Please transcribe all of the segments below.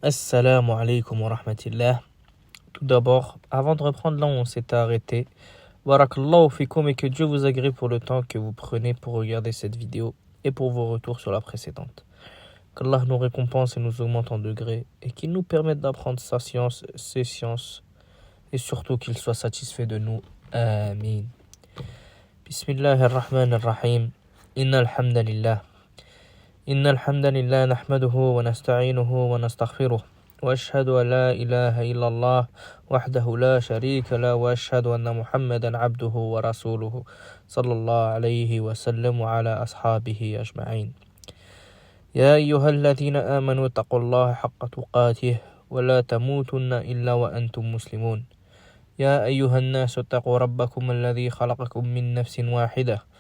Assalamu alaikum wa rahmatillah. Tout d'abord, avant de reprendre là où on s'était arrêté, barakallahu fikum et que Dieu vous agrée pour le temps que vous prenez pour regarder cette vidéo et pour vos retours sur la précédente. Qu'Allah nous récompense et nous augmente en degrés et qu'il nous permette d'apprendre sa science, ses sciences et surtout qu'il soit satisfait de nous. Amin. Bismillahirrahmanirrahim. Innal hamdalillah. إن الحمد لله نحمده ونستعينه ونستغفره وأشهد أن لا إله إلا الله وحده لا شريك له وأشهد أن محمدا عبده ورسوله صلى الله عليه وسلم وعلى أصحابه أجمعين. يا أيها الذين آمنوا اتقوا الله حق تقاته ولا تموتن إلا وأنتم مسلمون. يا أيها الناس اتقوا ربكم الذي خلقكم من نفس واحدة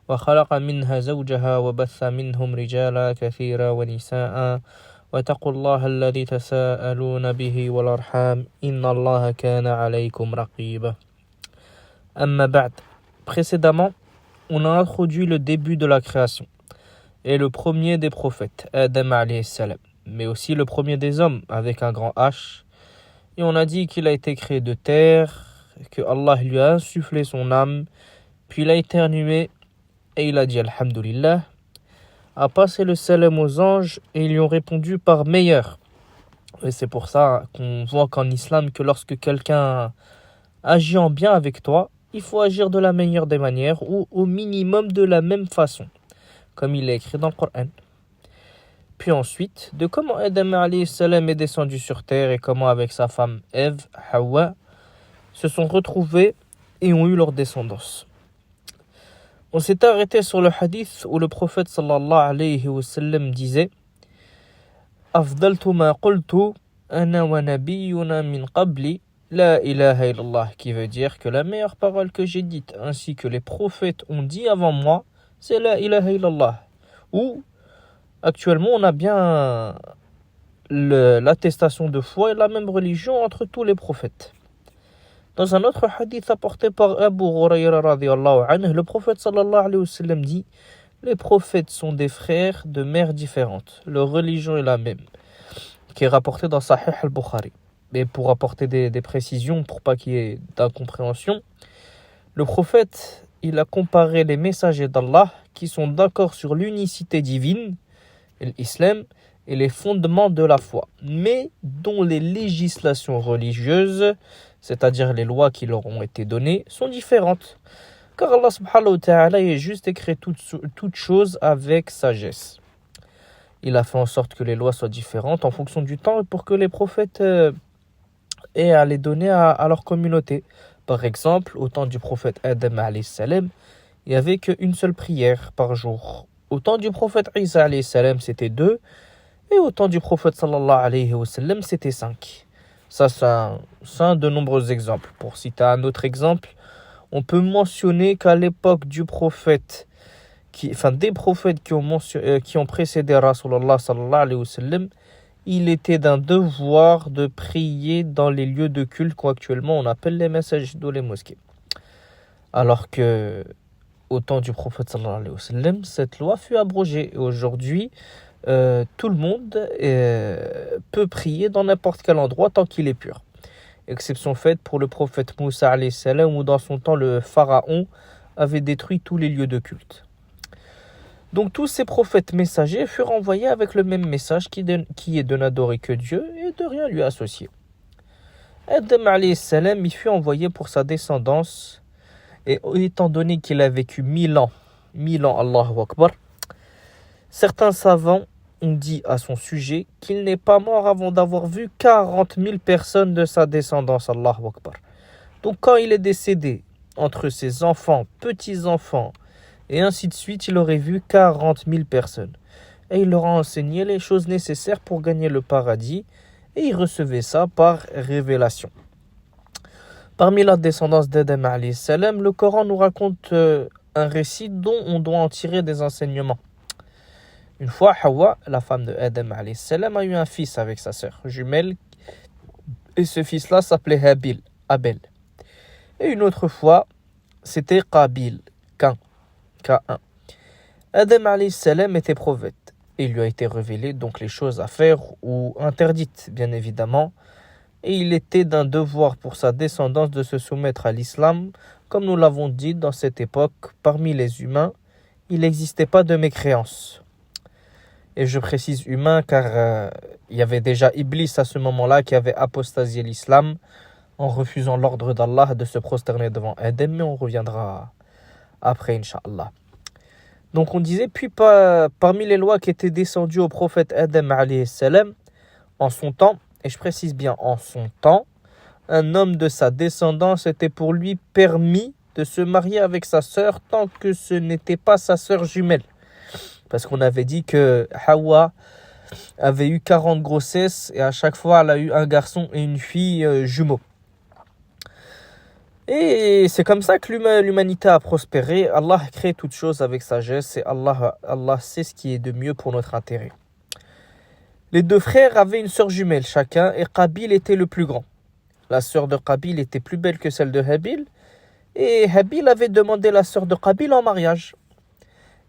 وخلق منها زوجها وبث منهم رجالا كثيرا ونساء واتقوا الله الذي تساءلون به والأرحام إن الله كان عليكم رقيبا. أما بعد. Précédemment, on a introduit le début de la création et le premier des prophètes, Adam alayhi salam, mais aussi le premier des hommes avec un grand H. Et on a dit qu'il a été créé de terre, que Allah lui a insufflé son âme, puis il a éternué et il a dit Alhamdulillah, a passé le salam aux anges et ils lui ont répondu par meilleur. Et c'est pour ça qu'on voit qu'en islam, que lorsque quelqu'un agit en bien avec toi, il faut agir de la meilleure des manières ou au minimum de la même façon, comme il est écrit dans le Coran. Puis ensuite, de comment Adam alayhi salam est descendu sur terre et comment avec sa femme Ève, Hawa, se sont retrouvés et ont eu leur descendance. On s'est arrêté sur le hadith où le prophète sallallahu alayhi wa sallam disait Afdaltu ma qultu ana wa nabiyyuna min qabli la ilaha illallah, qui veut dire que la meilleure parole que j'ai dite ainsi que les prophètes ont dit avant moi, c'est la ilaha illallah. Ou actuellement on a bien l'attestation de foi et la même religion entre tous les prophètes. Dans un autre hadith apporté par Abu Hurayra radiyallahu anhu, le prophète sallallahu alayhi wa sallam dit les prophètes sont des frères de mères différentes, leur religion est la même, qui est rapporté dans Sahih al-Bukhari. Mais pour apporter des précisions, pour pas qu'il y ait d'incompréhension, le prophète, il a comparé les messagers d'Allah qui sont d'accord sur l'unicité divine, l'islam, et les fondements de la foi, mais dont les législations religieuses, c'est-à-dire les lois qui leur ont été données, sont différentes. Car Allah subhanahu wa ta'ala est juste écrit toutes choses avec sagesse. Il a fait en sorte que les lois soient différentes en fonction du temps et pour que les prophètes aient à les donner à leur communauté. Par exemple, au temps du prophète Adam alayhi salam, il n'y avait qu'une seule prière par jour. Au temps du prophète Isa alayhi salam, c'était 2. Et au temps du prophète sallallahu alayhi wa sallam, c'était 5. Ça, c'est un de nombreux exemples. Pour citer un autre exemple, on peut mentionner qu'à l'époque du prophète, des prophètes qui ont précédé Rasulullah sallallahu alayhi wa sallam, il était d'un devoir de prier dans les lieux de culte qu'actuellement on appelle les masajid ou les mosquées. Alors que au temps du prophète sallallahu alayhi wa sallam, cette loi fut abrogée. Et aujourd'hui, tout le monde peut prier dans n'importe quel endroit tant qu'il est pur. Exception faite pour le prophète Moussa alayhi salam, où dans son temps le pharaon avait détruit tous les lieux de culte. Donc tous ces prophètes messagers furent envoyés avec le même message qui est de n'adorer que Dieu et de rien lui associer. Adam alayhi salam, il fut envoyé pour sa descendance et étant donné qu'il a vécu 1000 ans, Allahu Akbar, certains savants ont dit à son sujet qu'il n'est pas mort avant d'avoir vu 40 000 personnes de sa descendance, Allahu Akbar. Donc quand il est décédé, entre ses enfants, petits-enfants, et ainsi de suite, il aurait vu 40 000 personnes. Et il leur a enseigné les choses nécessaires pour gagner le paradis, et il recevait ça par révélation. Parmi la descendance d'Adam alayhi salam, le Coran nous raconte un récit dont on doit en tirer des enseignements. Une fois, Hawa, la femme de Adam alayhi salam, a eu un fils avec sa sœur jumelle, et ce fils-là s'appelait Abel. Et une autre fois, c'était Qabil, Cain. Adam alayhi salam était prophète, Et il lui a été révélé donc les choses à faire ou interdites, bien évidemment. Et il était d'un devoir pour sa descendance de se soumettre à l'islam. Comme nous l'avons dit, dans cette époque, parmi les humains, il n'existait pas de mécréance. Et je précise humain car il y avait déjà Iblis à ce moment-là qui avait apostasié l'islam en refusant l'ordre d'Allah de se prosterner devant Adam, mais on reviendra après, Inch'Allah. Donc on disait, puis parmi les lois qui étaient descendues au prophète Adam alayhi salam, en son temps, et je précise bien en son temps, un homme de sa descendance était pour lui permis de se marier avec sa sœur tant que ce n'était pas sa sœur jumelle. Parce qu'on avait dit que Hawa avait eu 40 grossesses et à chaque fois elle a eu un garçon et une fille jumeaux. Et c'est comme ça que l'humanité a prospéré. Allah crée toutes choses avec sagesse et Allah sait ce qui est de mieux pour notre intérêt. Les deux frères avaient une sœur jumelle chacun et Qabil était le plus grand. La sœur de Qabil était plus belle que celle de Habil et Habil avait demandé la sœur de Qabil en mariage.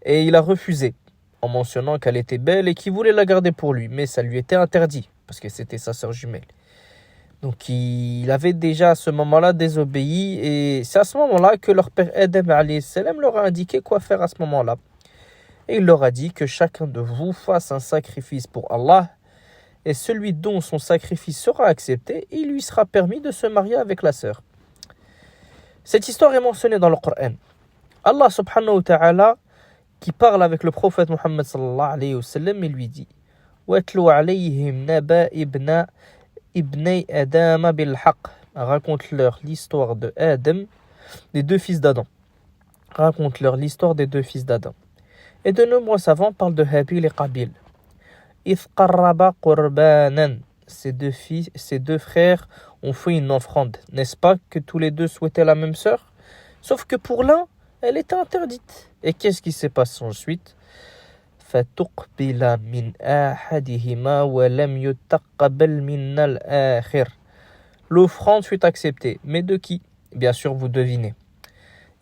Et il a refusé en mentionnant qu'elle était belle et qu'il voulait la garder pour lui, mais ça lui était interdit parce que c'était sa sœur jumelle. Donc il avait déjà à ce moment-là désobéi et c'est à ce moment-là que leur père Adam alayhi salam leur a indiqué quoi faire à ce moment-là. Et il leur a dit que chacun de vous fasse un sacrifice pour Allah et celui dont son sacrifice sera accepté, il lui sera permis de se marier avec la sœur. Cette histoire est mentionnée dans le Coran. Allah subhanahu wa ta'ala qui parle avec le prophète Muhammad sallallahu alayhi wa sallam et lui dit « Watlu alayhim naba ibnay Adam bil-haq » raconte-leur l'histoire de Adam, des deux fils d'Adam. Raconte-leur l'histoire des deux fils d'Adam. Et de nombreux savants parlent de Habil et Qabil. Ith qarraba qurbanan. Ces deux frères ont fait une offrande. N'est-ce pas que tous les deux souhaitaient la même sœur? Sauf que pour l'un, elle était interdite. Et qu'est-ce qui s'est passé ensuite? فَتُقْبِلَ مِنْ أَحَدِهِمَا وَلَمْ يُتَقَّبَلْ مِنَ الْآخِرِ. L'offrande fut acceptée. Mais de qui? Bien sûr, vous devinez.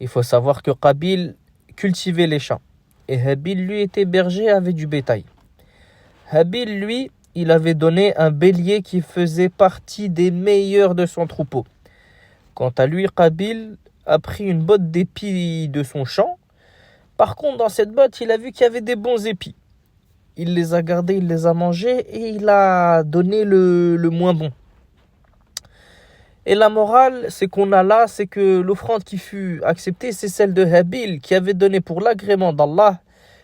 Il faut savoir que Qabil cultivait les champs. Et Habil, lui, était berger et avait du bétail. Habil, lui, il avait donné un bélier qui faisait partie des meilleurs de son troupeau. Quant à lui, Qabil a pris une botte d'épis de son champ. Par contre, dans cette botte, il a vu qu'il y avait des bons épis. Il les a gardés, il les a mangés et il a donné le moins bon. Et la morale, c'est qu'on a là, c'est que l'offrande qui fut acceptée, c'est celle de Habil, qui avait donné pour l'agrément d'Allah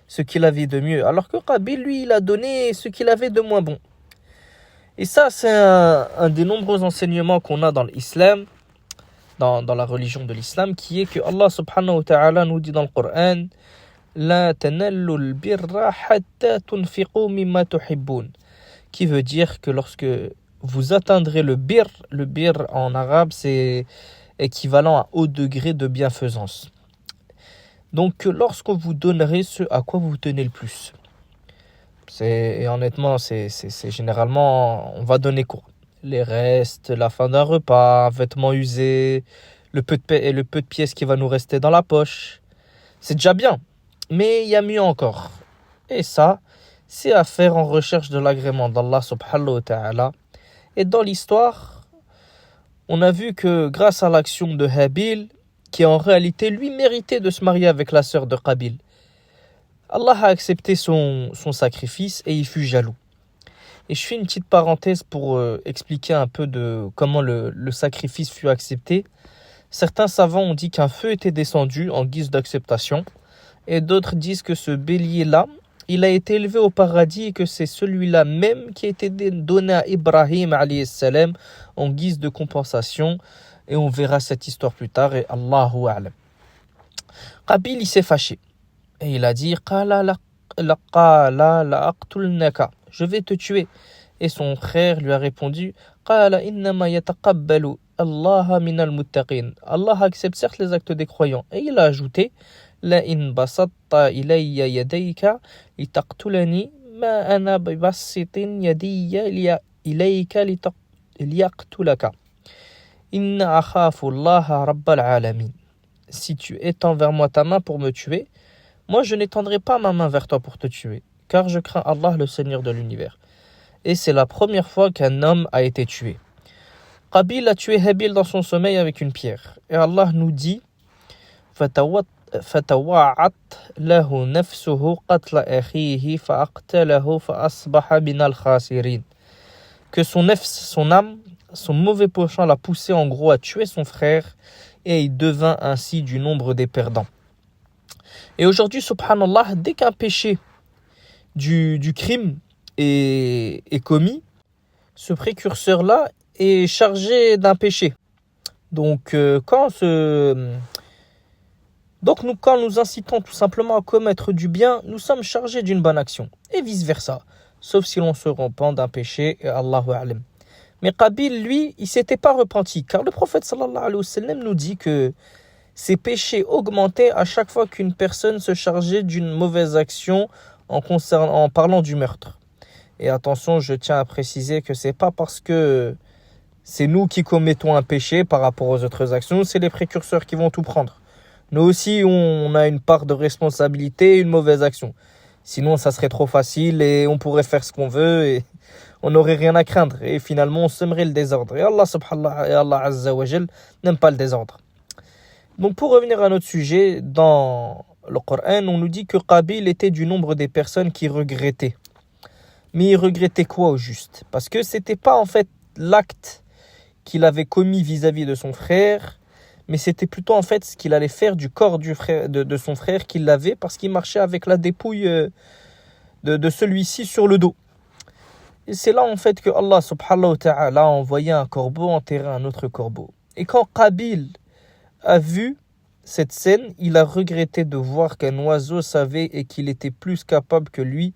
ce qu'il avait de mieux. Alors que Qabil, lui, il a donné ce qu'il avait de moins bon. Et ça, c'est un des nombreux enseignements qu'on a dans l'islam, dans la religion de l'islam, qui est que Allah subhanahu wa ta'ala nous dit dans le Coran « La tanallu al-birra hatta tunfiqu mimma tuhibbun » qui veut dire que lorsque vous atteindrez le bir en arabe, c'est équivalent à haut degré de bienfaisance. Donc, lorsque vous donnerez ce à quoi vous tenez le plus. Et honnêtement, c'est généralement, on va donner quoi? Les restes, la fin d'un repas, un vêtement usé, le peu de pièces qui va nous rester dans la poche. C'est déjà bien, mais il y a mieux encore. Et ça, c'est à faire en recherche de l'agrément d'Allah subhanahu wa ta'ala. Et dans l'histoire, on a vu que grâce à l'action de Habil, qui en réalité lui méritait de se marier avec la sœur de Qabil, Allah a accepté son sacrifice et il fut jaloux. Et je fais une petite parenthèse pour expliquer un peu de comment le sacrifice fut accepté. Certains savants ont dit qu'un feu était descendu en guise d'acceptation et d'autres disent que ce bélier-là, il a été élevé au paradis et que c'est celui-là même qui a été donné à Ibrahim alayhi salam en guise de compensation. Et on verra cette histoire plus tard et Allahu a'lam. Qabil, il s'est fâché. Et il a dit « Je vais te tuer. » Et son frère lui a répondu « Allah accepte certes les actes des croyants. » Et il a ajouté « La in basatta ilayya yadayka litaqtulani ma ana bibassitin yadiyya ilayka liyaqtulaka. Inna akhafu Allah rabbal alamin. » Si tu étends vers moi ta main pour me tuer, moi je n'étendrai pas ma main vers toi pour te tuer, car je crains Allah, le Seigneur de l'univers. Et c'est la première fois qu'un homme a été tué. Qabil a tué Habil dans son sommeil avec une pierre. Et Allah nous dit فَتَوَعَّتْ لَهُ نَفْسُهُ قَتْلَ أَخِيهِ فَأَقْتَلَهُ فَأَصْبَحَ مِنَ الْخَاسِرِينَ. Que son nefs, son âme, son mauvais penchant l'a poussé en gros à tuer son frère et il devint ainsi du nombre des perdants. Et aujourd'hui, subhanallah, dès qu'un péché du crime est commis, ce précurseur-là est chargé d'un péché. Donc, quand nous incitons tout simplement à commettre du bien, nous sommes chargés d'une bonne action. Et vice-versa. Sauf si l'on se repent d'un péché, et Allahu a'lam. Mais Qabil, lui, il ne s'était pas repenti. Car le prophète sallallahu alayhi wa sallam nous dit que ses péchés augmentaient à chaque fois qu'une personne se chargeait d'une mauvaise action en parlant du meurtre. Et attention, je tiens à préciser que ce n'est pas parce que c'est nous qui commettons un péché par rapport aux autres actions, c'est les précurseurs qui vont tout prendre. Nous aussi, on a une part de responsabilité et une mauvaise action. Sinon, ça serait trop facile et on pourrait faire ce qu'on veut et on n'aurait rien à craindre. Et finalement, on semerait le désordre. Et Allah subhanahu et Allah azza wa jal n'aime pas le désordre. Donc, pour revenir à notre sujet, dans le Coran, on nous dit que Qabil était du nombre des personnes qui regrettaient. Mais il regrettait quoi au juste? Parce que c'était pas en fait l'acte qu'il avait commis vis-à-vis de son frère, mais c'était plutôt en fait ce qu'il allait faire du corps de son frère qu'il l'avait parce qu'il marchait avec la dépouille de celui-ci sur le dos. Et c'est là en fait que Allah subhanahu wa ta'ala a envoyé un corbeau enterrer un autre corbeau. Et quand Qabil a vu cette scène, il a regretté de voir qu'un oiseau savait et qu'il était plus capable que lui.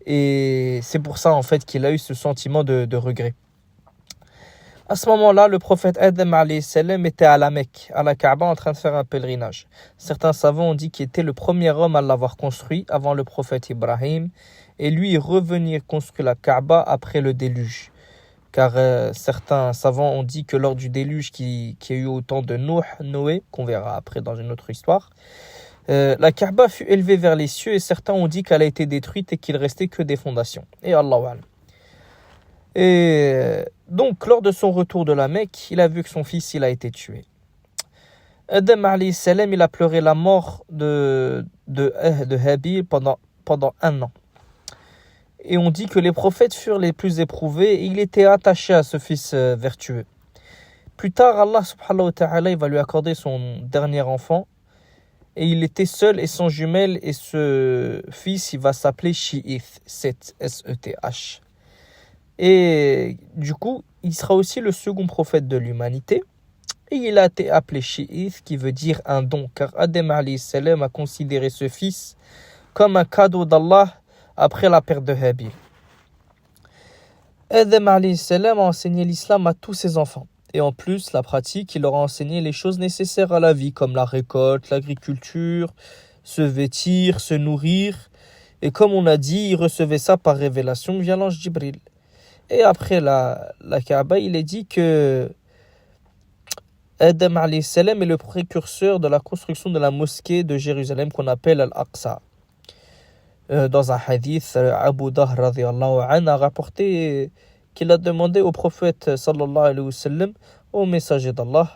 Et c'est pour ça en fait qu'il a eu ce sentiment de regret. À ce moment-là, le prophète Adam alayhi salam était à la Mecque, à la Kaaba, en train de faire un pèlerinage. Certains savants ont dit qu'il était le premier homme à l'avoir construit avant le prophète Ibrahim, et lui est revenu construire la Kaaba après le déluge. Car certains savants ont dit que lors du déluge qui a eu au temps de Noé, qu'on verra après dans une autre histoire, la Kaaba fut élevée vers les cieux et certains ont dit qu'elle a été détruite et qu'il restait que des fondations. Et Allahu a'lam. Et donc, lors de son retour de la Mecque, il a vu que son fils il a été tué. Adam alayhi salam, il a pleuré la mort de Habil pendant 1 an. Et on dit que les prophètes furent les plus éprouvés et il était attaché à ce fils vertueux. Plus tard, Allah subhanahu wa ta'ala il va lui accorder son dernier enfant. Et il était seul et sans jumelle. Et ce fils, il va s'appeler Shi'ith, S-E-T-H. Et du coup, il sera aussi le second prophète de l'humanité. Et il a été appelé Shi'ith, qui veut dire un don. Car Adam alayhi salam a considéré ce fils comme un cadeau d'Allah après la perte de Habil. Adam alayhi salam a enseigné l'islam à tous ses enfants. Et en plus, la pratique, il leur a enseigné les choses nécessaires à la vie, comme la récolte, l'agriculture, se vêtir, se nourrir. Et comme on a dit, il recevait ça par révélation via l'ange Jibril. Et après la Kaaba, il est dit que Adam alayhi salam est le précurseur de la construction de la mosquée de Jérusalem qu'on appelle Al-Aqsa. Dans un hadith, Abu Dahr radhiyallahu anhu a rapporté qu'il a demandé au prophète sallallahu alayhi wa sallam, au messager d'Allah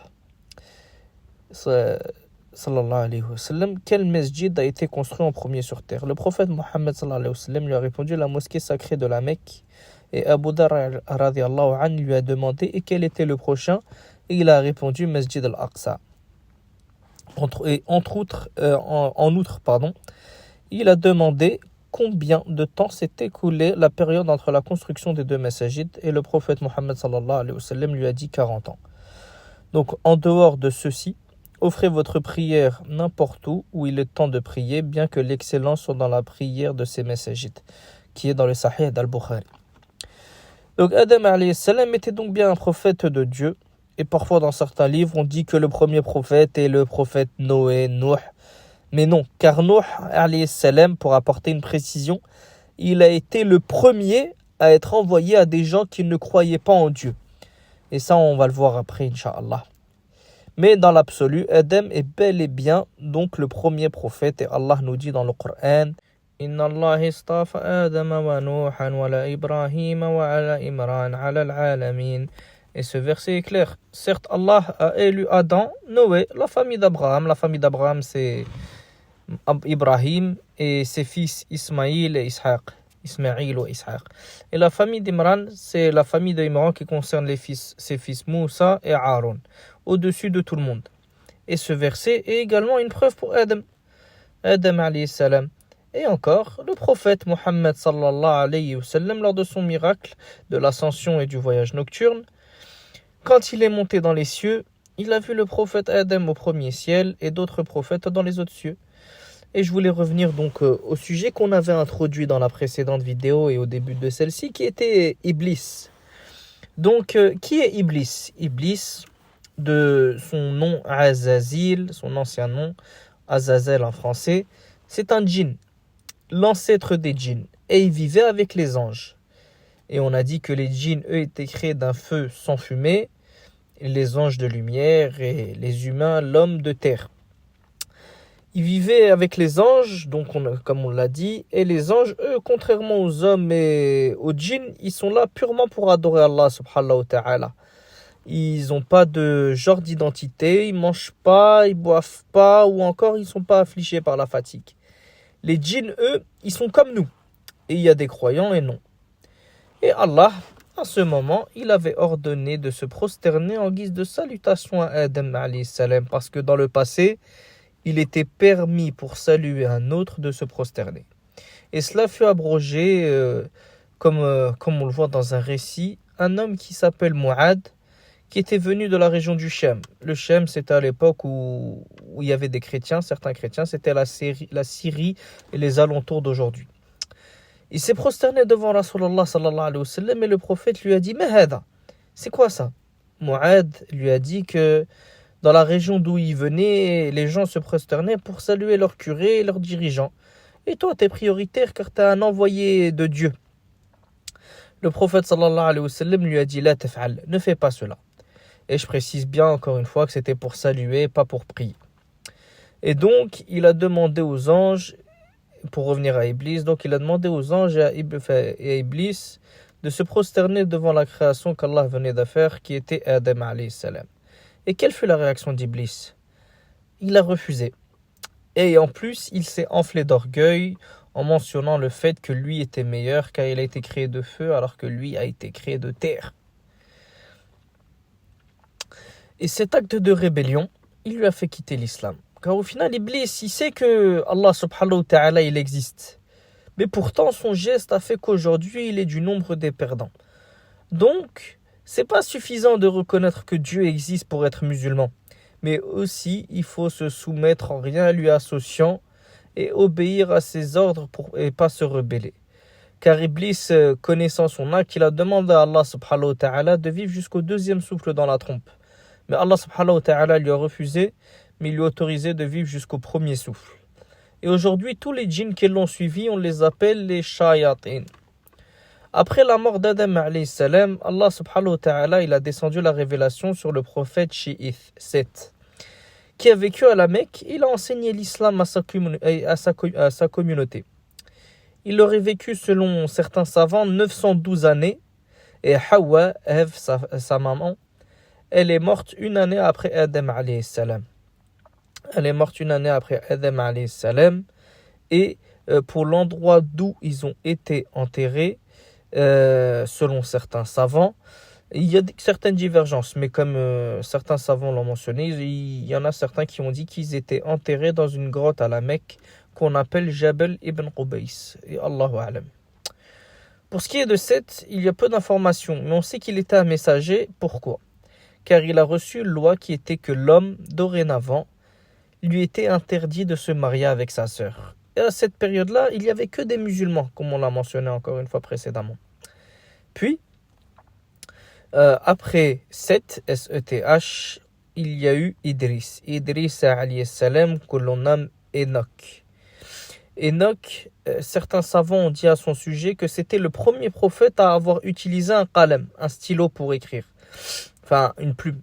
sallallahu alayhi wa sallam, quel masjid a été construit en premier sur terre. Le prophète Mohammed sallallahu alayhi wa sallam lui a répondu la mosquée sacrée de la Mecque. Et Abu Dharr radhiyallahu anhu lui a demandé et quel était le prochain, et il a répondu Masjid al-Aqsa. En outre, il a demandé combien de temps s'est écoulé la période entre la construction des deux masjids, et le prophète Mohammed sallallahu alayhi wa sallam lui a dit 40 ans. Donc en dehors de ceci, offrez votre prière n'importe où il est temps de prier, bien que l'excellence soit dans la prière de ces masjids, qui est dans le Sahih d'Al-Bukhari. Donc Adam alayhi salam était donc bien un prophète de Dieu. Et parfois dans certains livres on dit que le premier prophète est le prophète Noé, Nuh. Mais non, car Nuh alayhi salam, pour apporter une précision, il a été le premier à être envoyé à des gens qui ne croyaient pas en Dieu. Et ça on va le voir après, Inch'Allah. Mais dans l'absolu, Adam est bel et bien donc le premier prophète. Et Allah nous dit dans le Coran: إن الله اصطفى آدم ونوحا وعلى إبراهيم وعلى إمران على العالمين. Et ce verset est clair. Certes, Allah a élu Adam, Noé, la famille d'Abraham. La famille d'Abraham, c'est Ibrahim et ses fils Ismaïl et Ishaq. Ismaïl ou Ishaq. Et la famille d'Imran, c'est la famille d'Imran qui concerne ses fils Moussa et Aaron, au-dessus de tout le monde. Et ce verset est également une preuve pour Adam alayhi salam. Et encore, le prophète Mohammed sallallahu alayhi wa sallam, lors de son miracle de l'ascension et du voyage nocturne, quand il est monté dans les cieux, il a vu le prophète Adam au premier ciel et d'autres prophètes dans les autres cieux. Et je voulais revenir donc au sujet qu'on avait introduit dans la précédente vidéo et au début de celle-ci, qui était Iblis. Donc, qui est Iblis? Iblis, de son nom Azazil, son ancien nom, Azazel en français, c'est un djinn, l'ancêtre des djinns, et il vivait avec les anges. Et on a dit que les djinns, eux, étaient créés d'un feu sans fumée, les anges de lumière et les humains, l'homme de terre. Il vivait avec les anges, donc comme on l'a dit, et les anges, eux, contrairement aux hommes et aux djinns, ils sont là purement pour adorer Allah subhanahu wa ta'ala. Ils n'ont pas de genre d'identité, ils mangent pas, ils boivent pas, ou encore ils sont pas affligés par la fatigue. Les djinns, eux, ils sont comme nous, et il y a des croyants et non. Et Allah, à ce moment, il avait ordonné de se prosterner en guise de salutation à Adam alayhi salam, parce que dans le passé, il était permis pour saluer un autre de se prosterner. Et cela fut abrogé, comme on le voit dans un récit, un homme qui s'appelle Mu'ad, qui était venu de la région du Shem. Le Shem, c'était à l'époque où il y avait des chrétiens, certains chrétiens, c'était la Syrie et les alentours d'aujourd'hui. Il s'est prosterné devant Rasulullah sallallahu alayhi wa sallam et le prophète lui a dit « Mais hada, c'est quoi ça ?» Mu'ad lui a dit que dans la région d'où il venait, les gens se prosternaient pour saluer leur curé et leurs dirigeants. Et toi, t'es prioritaire car t'es un envoyé de Dieu. Le prophète sallallahu alayhi wa sallam lui a dit « La taf'al, ne fais pas cela. » Et je précise bien encore une fois que c'était pour saluer, pas pour prier. Et donc, il a demandé aux anges, pour revenir à Iblis, donc il a demandé aux anges et à Iblis de se prosterner devant la création qu'Allah venait de faire, qui était Adam alayhi salam. Et quelle fut la réaction d'Iblis? Il a refusé. Et en plus, il s'est enflé d'orgueil en mentionnant le fait que lui était meilleur car il a été créé de feu alors que lui a été créé de terre. Et cet acte de rébellion, il lui a fait quitter l'islam. Car au final, Iblis, il sait que Allah subhanahu wa ta'ala, il existe. Mais pourtant, son geste a fait qu'aujourd'hui, il est du nombre des perdants. Donc, c'est pas suffisant de reconnaître que Dieu existe pour être musulman. Mais aussi, il faut se soumettre en rien lui associant et obéir à ses ordres et pas se rebeller. Car Iblis, connaissant son acte, il a demandé à Allah subhanahu wa ta'ala de vivre jusqu'au deuxième souffle dans la trompe. Mais Allah subhanahu wa ta'ala lui a refusé, mais il lui a autorisé de vivre jusqu'au premier souffle. Et aujourd'hui, tous les djinns qui l'ont suivi, on les appelle les shayatin. Après la mort d'Adam alayhi salam, Allah subhanahu wa ta'ala, il a descendu la révélation sur le prophète Shi'ith, Seth, qui a vécu à la Mecque. Il a enseigné l'islam à sa communauté. Il aurait vécu, selon certains savants, 912 années. Et Hawa, Ève, sa maman, elle est morte une année après Adam alayhi salam. Elle est morte une année après Adam alayhi salam. Et pour l'endroit d'où ils ont été enterrés, selon certains savants, il y a certaines divergences, mais comme certains savants l'ont mentionné, il y en a certains qui ont dit qu'ils étaient enterrés dans une grotte à la Mecque qu'on appelle Jabal ibn Qubays. Et Allahu a'lam. Pour ce qui est de Seth, il y a peu d'informations, mais on sait qu'il était un messager. Pourquoi? Car il a reçu une loi qui était que l'homme, dorénavant, lui était interdit de se marier avec sa sœur. Et à cette période-là, il n'y avait que des musulmans, comme on l'a mentionné encore une fois précédemment. Puis, après Seth, S-E-T-H, il y a eu Idris. Idris alayhi salam, que l'on nomme Enoch. Enoch, certains savants ont dit à son sujet que c'était le premier prophète à avoir utilisé un qalam, un stylo pour écrire. Enfin, une plume.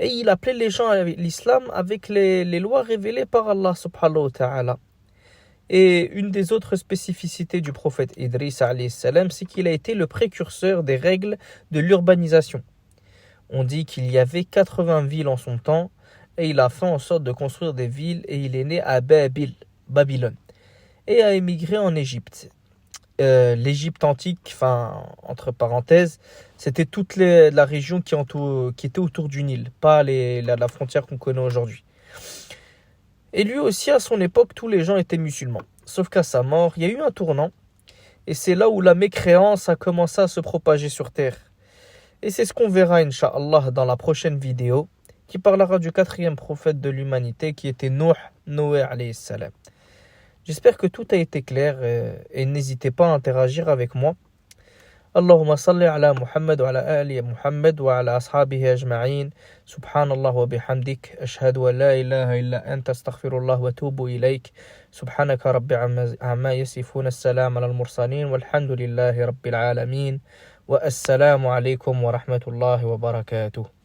Et il appelait les gens à l'islam avec les lois révélées par Allah subhanahu wa ta'ala. Et une des autres spécificités du prophète Idriss alayhi salam, c'est qu'il a été le précurseur des règles de l'urbanisation. On dit qu'il y avait 80 villes en son temps, et il a fait en sorte de construire des villes, et il est né à Babylone, et a émigré en Égypte. L'Égypte antique, enfin, entre parenthèses, c'était toute la région qui était autour du Nil, pas la frontière qu'on connaît aujourd'hui. Et lui aussi, à son époque, tous les gens étaient musulmans. Sauf qu'à sa mort, il y a eu un tournant, et c'est là où la mécréance a commencé à se propager sur terre. Et c'est ce qu'on verra, Inch'Allah, dans la prochaine vidéo, qui parlera du 4e prophète de l'humanité, qui était Noé alayhi salam. J'espère que tout a été clair et n'hésitez pas à interagir avec moi. Allahumma salli ala Muhammad wa ala ali Muhammad wa ala ashabihi ajma'in. Subhanallah wa bihamdik. Ashhadu an la ilaha illa anta astaghfirullah wa atubu ilayk. Subhanaka rabbi amma yasifun. Assalam ala al-mursalin walhamdulillahi rabbil alamin. Wa assalamu alaykum wa rahmatullahi wa barakatuh.